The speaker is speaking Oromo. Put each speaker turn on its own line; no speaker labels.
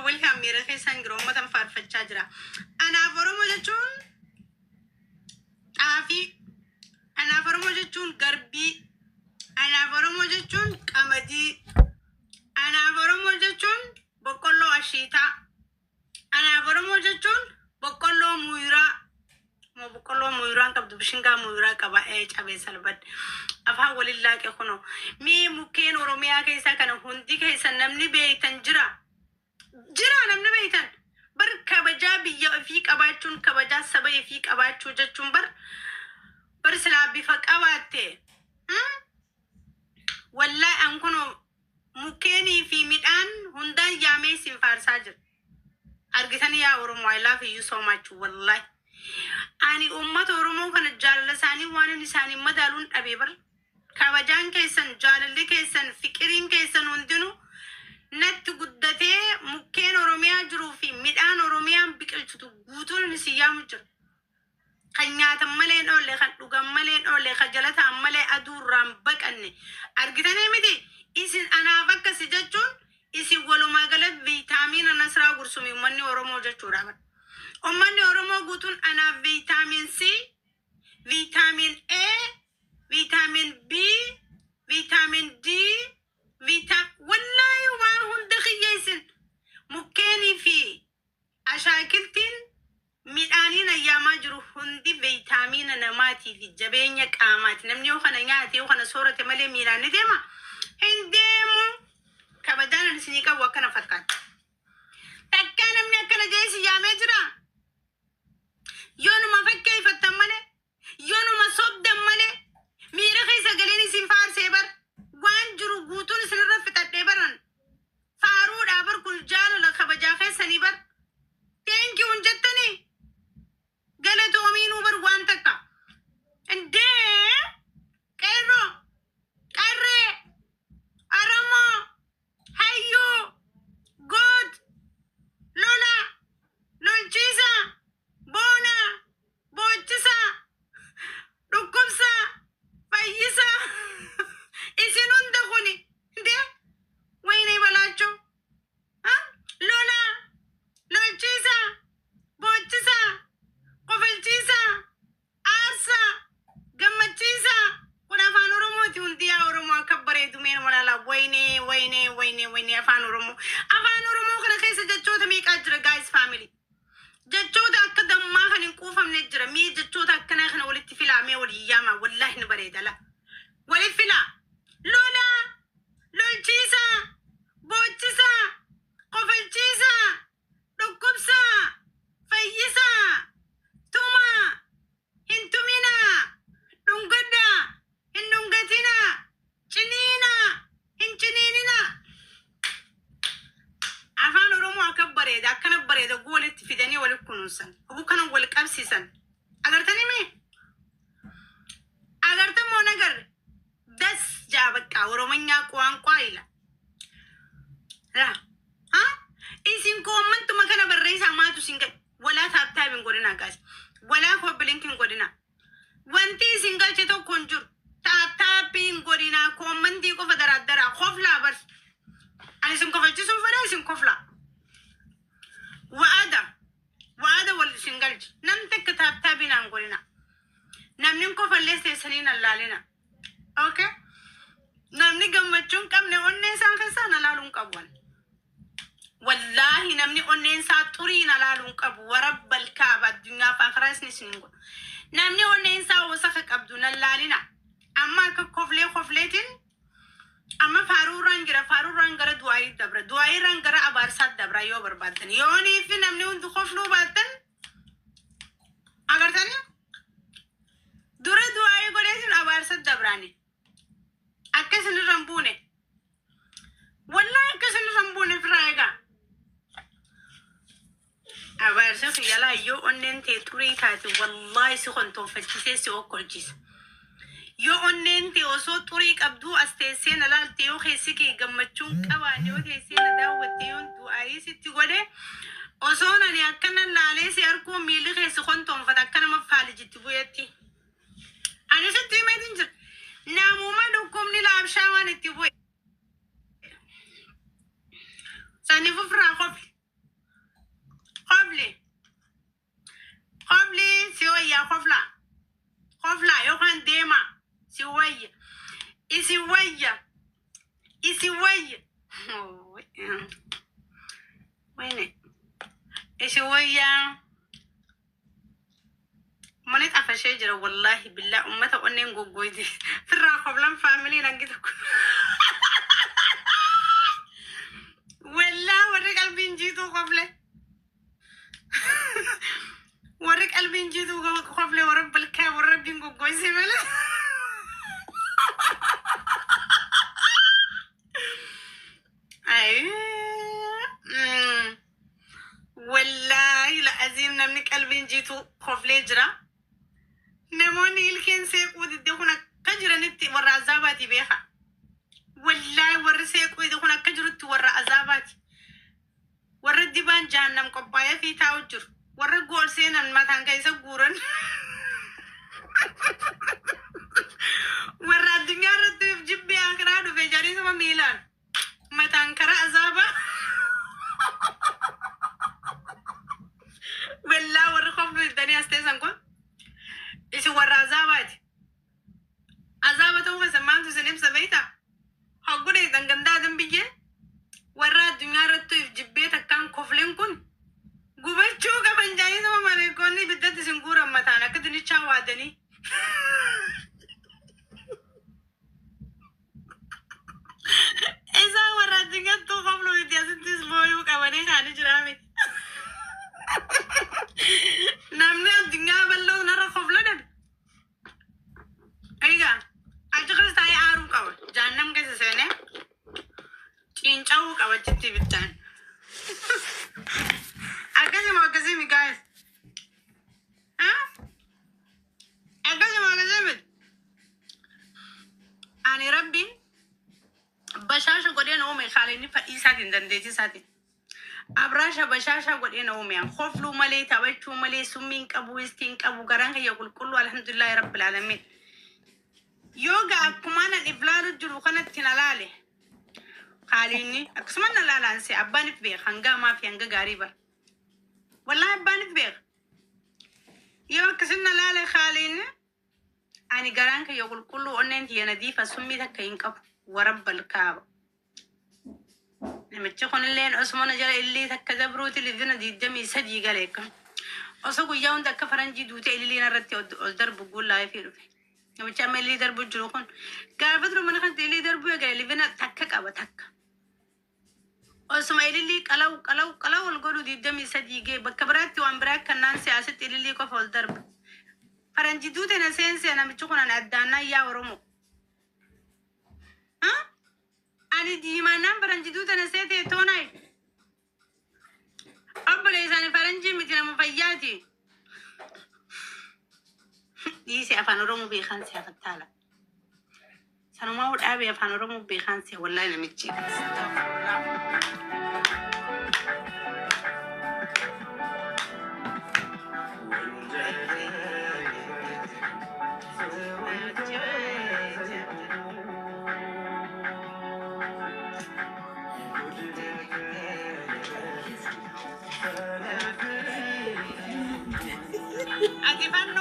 welcome mira keessan giroo ummatan faarfachaa jira. Anaaf Oromoo jechuun xaafii, anaaf Oromoo jechuun garbii, anaaf Oromoo jechuun qamadii, anaaf Oromoo jechuun boqqolloo ashiitaa, anaaf Oromoo jechuun boqqolloo muyiraa. Mo boqqolloo muyiraan qabdu bishingaa muyiraa qaba cabee salbad. Afaan walillaa qe kuno. Mi mukkeen Oromiyaa keessa kana hundi keessa namni beeytan jira. Jira namni beeytan. Bar kabajaa biyya ofii qabaachuun kabajaa saba ofii qabaachuu jechuun bar silaa bifa qabaatte. Wallahi an kuno mukkeenii fi midhaan hundaan yaamee sin faarsaa jira. Argitanii yaa Oromoo, I love you so much wallahi. Ani ummata Oromoo kana jaalala isaanii waan isaanii madaaluun dhabee bar kabajaan keessan jaalalli keessan fiqiriin keessan hundinuu natti guddatee mukkeen Oromiyaa jiruu fi midhaan Oromiyaan biqilchitu guutuun isin yaamu jira. Kan nyaatan malee dholle, kan dhugan malee dholle, kan jalataan malee aduurraan baqanne. Argitanii miti isin anaaf akkasi jechuun isin walumaa gala viitaamiina nasraa gursumi ummanni Oromoo jechuudha. Ummanni Oromoo guutuun anaaf viitaamin C, viitaamin A, viitaamin B, viitaamin D, wallahi waan hunda kiyyeessin mukkeenii fi ashaakiltiin midhaaniin ayyaamaa jiru hundi viitaamiina namaatii fi jabeenya qaamaati. Namni yoo kana nyaate yoo kana soorate malee miiraan ni deema. Hin deemu. Kabajaan isinii qabu akkana fakkaata. Takkaa namni akkana jeesi yaamee jira. Yoonuma fakkeeffattan malee, yoonuma sobdan malee, miira keessa galeen isin faarsee bar waan jiru guutuun isinirra fixadhee baran faaruudhaa bar kun jaalala kabajaa keessanii bar thank you jettanii galatoomiinuu bar waan takka indee qeerroo qarree Oromoo hayyuu good lola lolchiisa boona boochisa dhukkubsa fayyisa isin hunda kuni indee wayinee balaachoo lola lolchiisa boochisa qofalchiisa aarsa gammachiisa kun afaan Oromooti hundi yaa Oromoo akka bareedu meen malala wayinee afaan Oromoo kana keessa jechoota meeqaa jira guys family jechoota akka dammaa kan hin quufamne jira mii jechoota akkana kana walitti filaamee walii yaama wallahi ni bareeda la walitti filaa lola lolchiisa boochisa qofalchiisa dhukkubsa fayyisa tuma hin tumina dhungadda hin dhungatina ciniina hin ciniinina. Afaan Oromoo akka bareeda akkana bareeda walitti fidanii walitti kunuunsan ugu kana wal qabsiisan agartanii mee agartamoo nagar das jaabaqaa Oromonyaa ቋንቋ ila la isin koomantuma kana barreessaa maatu sin gad walaa taabtaabin godina gaas walaa kobilinkin godina wanti isin galche tokkon jiru taabtaabin godina koomantii qofa daraddara qoflaa bar ani sin kofalchisuun fadhaa isin koflaa wa'ada wal isin galche nam takka taabtaabinaan godina namni kofallee seessaniin allaalina okay namni gammachuun qabne onnee isaa keessaan alaaluun qabuwan wallahi namni onneen isaa xuriin alaaluun qabu warabbal kaaba addunyaa fi akhiraa isin godhu namni onneen isaa wasaka qabdu nallaalina amma akka kofleetiin amma faaruuraan gara du'aayiiraan gara abaarsaat dabra yoo barbaadan yoonii fi namni hundi kofluu baatan agartanii dura du'aayii godheetiin abaarsaat dabraani akkasin irraan buune wallahi akkasin irraan buune firaa egaa abaarsa fiyyalaa yoo onneen tee turii taate wallahi si kontoonfachisee si okkolchisa yoo onneen tee osoo turii qabduu as teessee na laalte yoo keessi kee gammachuun qabaane yoo teessee na daawwatte yoo du'aayii sitti godhe osoo nani akkana laalee si arguu miilli keessi kontoonfata akka nama faalijitti bu'etti ani sitti himeetiin jira namuma dhukkubni laabshaa waan itti bu'e saniif ofirraa qofi وين ايش هو يا ماني تعرف شيء جرى والله بالله أمته قلنا نقول دي في الراقب لم فاهمين نجدك ولا وريك قلبي نجيتو قبله وريك قلبي نجيتو قبله ورب الكاب ورب نقول سيمله أي والله لا أزين نمنك قلبي نجيتو قبله جرى نموني الكين سيق ودي هنا كجرة نتي ورا عذاباتي بيها والله ورا سيق ودي هنا كجرة ورا عذاباتي ورا ديبان جهنم قبايا في تاوجر ورا قول سينا ما تنكيس قورن ورا الدنيا ردف جبي أنكرادو في جاري سما ميلان ما تنكر عذابا والله ورا خبلو الدنيا استيسان كون إيش ورا عذاباتي عذابته ما سمعتو سليم سبيتا هقول إذا عندنا دم بيجي ورا الدنيا رتو يجيبيتك كان كفلين كون قبل شو كمان جاي سما مالكوني بدأت سنقول أما تانا كدني شاوادني إذا ورا الدنيا تو قبلو يدياسن تسمعوا كمان هاني جرامي نامني الدنيا بلو نرى قبلنا أيها أجلس تاي عارو كوا جانم كيسسنة إنشاو كوا جتي بتان أكاسي guys ها أكاسي أنا ربي بشاشة قدين أومي خاليني فإيساتين دندتي ساتين أبراشة بشاشة قدين أومي خوفلو ملي تبشو ملي سمين كابو استين كابو غرانك يقول كله الحمد لله رب العالمين يوغا كمان الإفلال الجلو خانت تنالالي خاليني أكسمنا لا لانسي أباني في بيخ هنگا ما في هنگا غريبا والله أباني في بيخ يوم كسنا لا لي خاليني أني غرانك يقول كله أننت ينديفة سمي تكين كابو ورب الكعبة لما تشوفون اللين أسمونا جل اللي تكذبروت اللي ذنا دي دمي سدي عليكم أسوق يوم ده كفرنجي دوتي اللي نرتي الدرب بقول لا يفيرو لما تعمل اللي درب الجروخون قال بدرو من خنت اللي دربو يقال اللي ذنا تكك أو تك أسمع اللي كلاو الجرو دي دمي سدي جي بكبرات وأمبراك كنان سياسة اللي كفول الدرب فرنجي دوتي نسينسي أنا بتشوفون أنا أدانا يا ورمو ها أنا دي ما نام فرنجي دوت أنا سيتي توناي أبو ليس أنا فرنجي مثل مفياتي دي سي أفان رومو بيخانسي أفتالا سنو ما ود أبي أفان رومو بيخانسي والله أنا متجي أتفنن